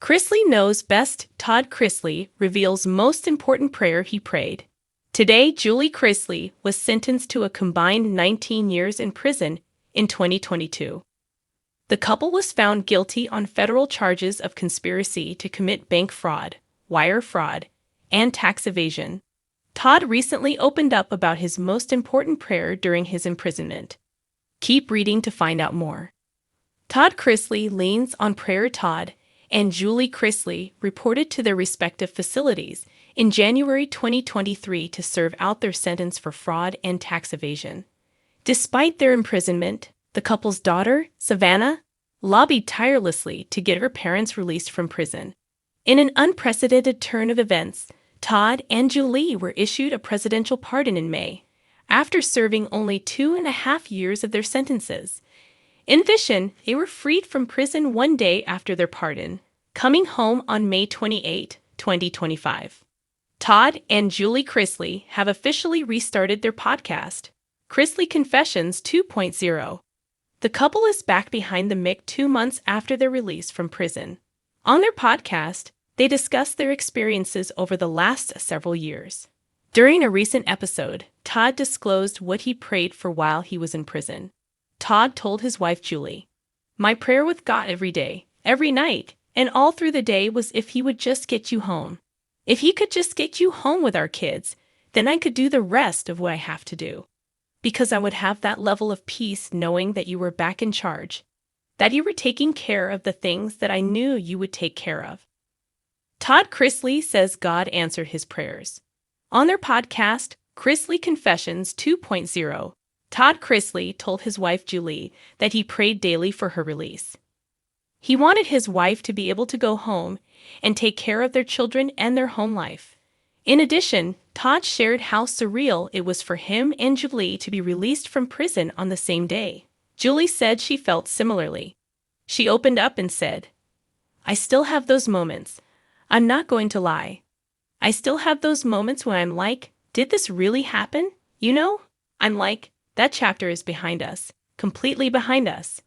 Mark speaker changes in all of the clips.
Speaker 1: Chrisley knows best. Todd Chrisley reveals most important prayer he prayed. Today, Julie Chrisley was sentenced to a combined 19 years in prison in 2022. The couple was found guilty on federal charges of conspiracy to commit bank fraud, wire fraud, and tax evasion. Todd recently opened up about his most important prayer during his imprisonment. Keep reading to find out more. Todd Chrisley leans on prayer. Todd and Julie Chrisley reported to their respective facilities in January 2023 to serve out their sentence for fraud and tax evasion. Despite their imprisonment, the couple's daughter, Savannah, lobbied tirelessly to get her parents released from prison. In an unprecedented turn of events, Todd and Julie were issued a presidential pardon in May, after serving only 2.5 years of their sentences. In addition, they were freed from prison one day after their pardon, coming home on May 28, 2025. Todd and Julie Chrisley have officially restarted their podcast, Chrisley Confessions 2.0. The couple is back behind the mic 2 months after their release from prison. On their podcast, they discuss their experiences over the last several years. During a recent episode, Todd disclosed what he prayed for while he was in prison. Todd told his wife Julie, "My prayer with God every day, every night, and all through the day was if he would just get you home. If he could just get you home with our kids, then I could do the rest of what I have to do. Because I would have that level of peace knowing that you were back in charge, that you were taking care of the things that I knew you would take care of." Todd Chrisley says God answered his prayers. On their podcast, Chrisley Confessions 2.0, Todd Chrisley told his wife Julie that he prayed daily for her release. He wanted his wife to be able to go home and take care of their children and their home life. In addition, Todd shared how surreal it was for him and Julie to be released from prison on the same day. Julie said she felt similarly. She opened up and said, "I still have those moments. I'm not going to lie. I still have those moments when I'm like, did this really happen? You know? I'm like, that chapter is behind us, completely behind us.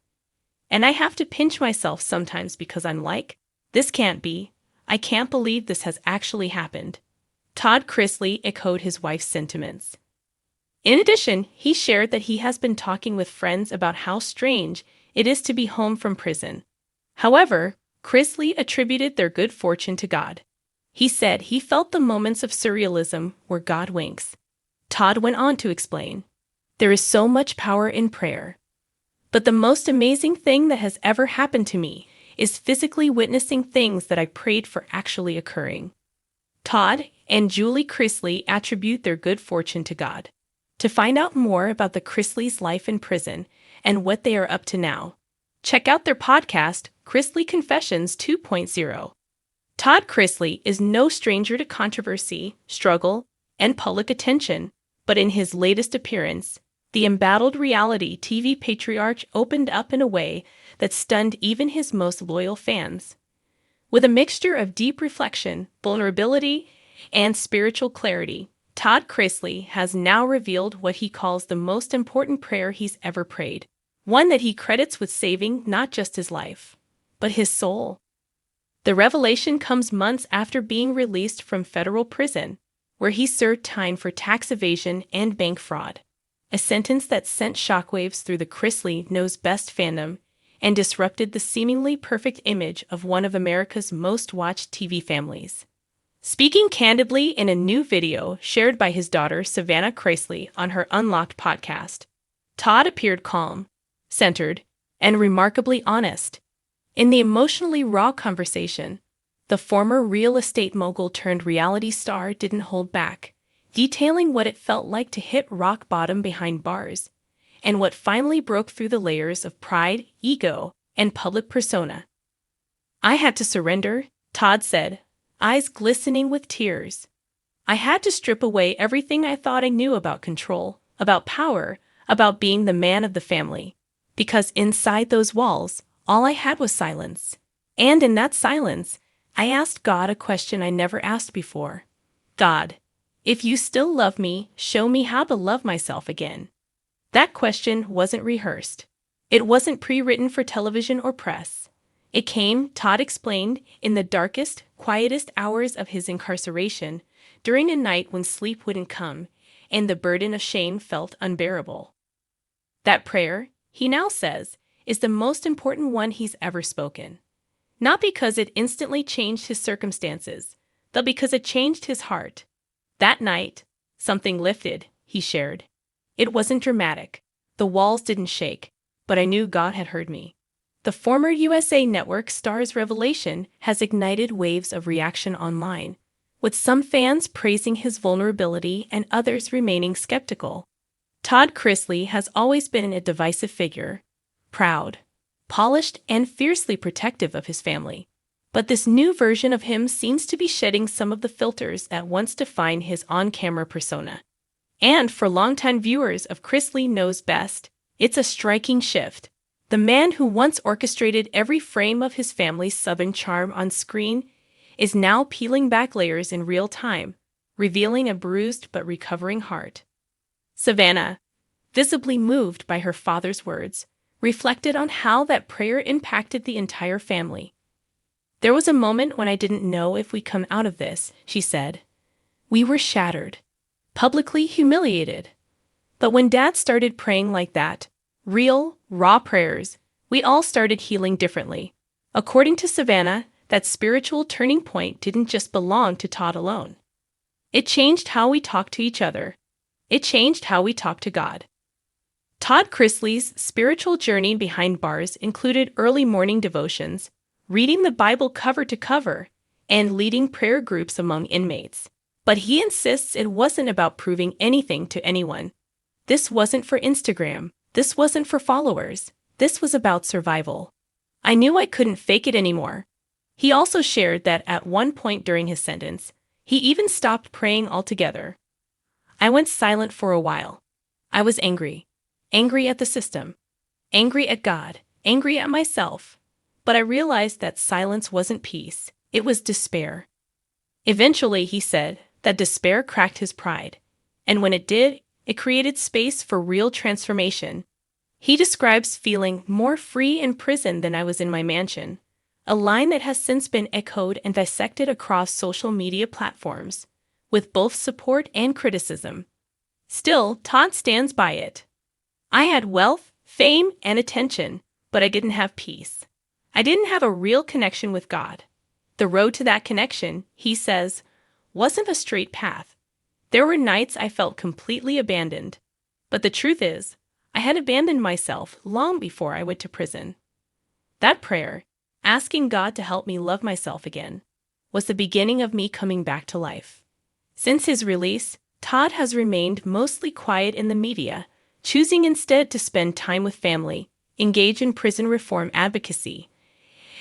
Speaker 1: And I have to pinch myself sometimes because I'm like, this can't be. I can't believe this has actually happened." Todd Chrisley echoed his wife's sentiments. In addition, he shared that he has been talking with friends about how strange it is to be home from prison. However, Chrisley attributed their good fortune to God. He said he felt the moments of surrealism where God winks. Todd went on to explain, "There is so much power in prayer. But the most amazing thing that has ever happened to me is physically witnessing things that I prayed for actually occurring." Todd and Julie Chrisley attribute their good fortune to God. To find out more about the Chrisleys' life in prison and what they are up to now, check out their podcast, Chrisley Confessions 2.0. Todd Chrisley is no stranger to controversy, struggle, and public attention, but in his latest appearance, the embattled reality TV patriarch opened up in a way that stunned even his most loyal fans. With a mixture of deep reflection, vulnerability, and spiritual clarity, Todd Chrisley has now revealed what he calls the most important prayer he's ever prayed, one that he credits with saving not just his life, but his soul. The revelation comes months after being released from federal prison, where he served time for tax evasion and bank fraud, a sentence that sent shockwaves through the Chrisley Knows Best fandom and disrupted the seemingly perfect image of one of America's most watched TV families. Speaking candidly in a new video shared by his daughter Savannah Chrisley on her Unlocked podcast, Todd appeared calm, centered, and remarkably honest. In the emotionally raw conversation, the former real estate mogul turned reality star didn't hold back, detailing what it felt like to hit rock bottom behind bars, and what finally broke through the layers of pride, ego, and public persona. "I had to surrender," Todd said, eyes glistening with tears. "I had to strip away everything I thought I knew about control, about power, about being the man of the family. Because inside those walls, all I had was silence. And in that silence, I asked God a question I never asked before. God, if you still love me, show me how to love myself again." That question wasn't rehearsed. It wasn't pre-written for television or press. It came, Todd explained, in the darkest, quietest hours of his incarceration, during a night when sleep wouldn't come, and the burden of shame felt unbearable. That prayer, he now says, is the most important one he's ever spoken. Not because it instantly changed his circumstances, but because it changed his heart. That night, something lifted, he shared. It wasn't dramatic. The walls didn't shake, but I knew God had heard me. The former USA Network star's revelation has ignited waves of reaction online, with some fans praising his vulnerability and others remaining skeptical. Todd Chrisley has always been a divisive figure, proud, polished, and fiercely protective of his family. But this new version of him seems to be shedding some of the filters that once defined his on-camera persona. And for longtime viewers of Chrisley Knows Best, it's a striking shift. The man who once orchestrated every frame of his family's southern charm on screen is now peeling back layers in real time, revealing a bruised but recovering heart. Savannah, visibly moved by her father's words, reflected on how that prayer impacted the entire family. "There was a moment when I didn't know if we'd come out of this," she said. "We were shattered, publicly humiliated. But when Dad started praying like that, real, raw prayers, we all started healing differently." According to Savannah, that spiritual turning point didn't just belong to Todd alone. It changed how we talk to each other. It changed how we talk to God. Todd Chrisley's spiritual journey behind bars included early morning devotions, reading the Bible cover to cover, and leading prayer groups among inmates. But he insists it wasn't about proving anything to anyone. This wasn't for Instagram. This wasn't for followers. This was about survival. "I knew I couldn't fake it anymore." He also shared that at one point during his sentence, he even stopped praying altogether. "I went silent for a while. I was angry. Angry at the system. Angry at God. Angry at myself. But I realized that silence wasn't peace. It was despair." Eventually, he said, that despair cracked his pride. And when it did, it created space for real transformation. He describes feeling more free in prison than I was in my mansion, a line that has since been echoed and dissected across social media platforms, with both support and criticism. Still, Todd stands by it. "I had wealth, fame, and attention, but I didn't have peace. I didn't have a real connection with God. The road to that connection," he says, "wasn't a straight path. There were nights I felt completely abandoned. But the truth is, I had abandoned myself long before I went to prison." That prayer, asking God to help me love myself again, was the beginning of me coming back to life. Since his release, Todd has remained mostly quiet in the media, choosing instead to spend time with family, engage in prison reform advocacy,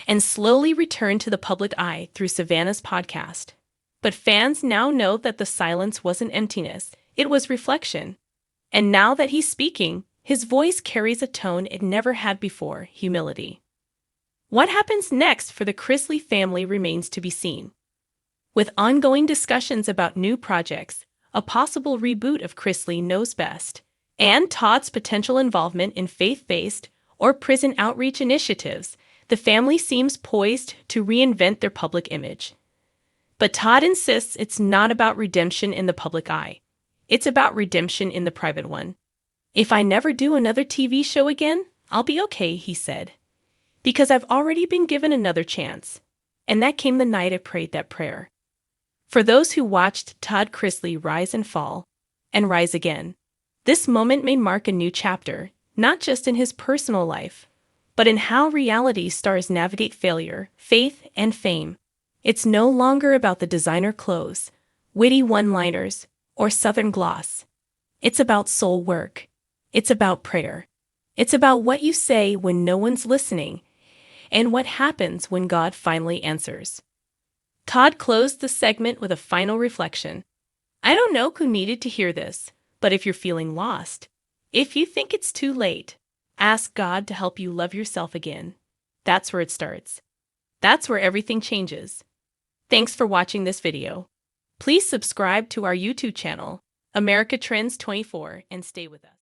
Speaker 1: and slowly return to the public eye through Savannah's podcast. But fans now know that the silence wasn't emptiness, it was reflection. And now that he's speaking, his voice carries a tone it never had before: humility. What happens next for the Chrisley family remains to be seen. With ongoing discussions about new projects, a possible reboot of Chrisley Knows Best, and Todd's potential involvement in faith-based or prison outreach initiatives, the family seems poised to reinvent their public image. But Todd insists it's not about redemption in the public eye. It's about redemption in the private one. "If I never do another TV show again, I'll be okay," he said, "because I've already been given another chance." And that came the night I prayed that prayer. For those who watched Todd Chrisley rise and fall, and rise again, this moment may mark a new chapter, not just in his personal life, but in how reality stars navigate failure, faith, and fame. It's no longer about the designer clothes, witty one-liners, or southern gloss. It's about soul work. It's about prayer. It's about what you say when no one's listening, and what happens when God finally answers. Todd closed the segment with a final reflection. "I don't know who needed to hear this, but if you're feeling lost, if you think it's too late, ask God to help you love yourself again. That's where it starts. That's where everything changes." Thanks for watching this video. Please subscribe to our YouTube channel, America Trends 24, and stay with us.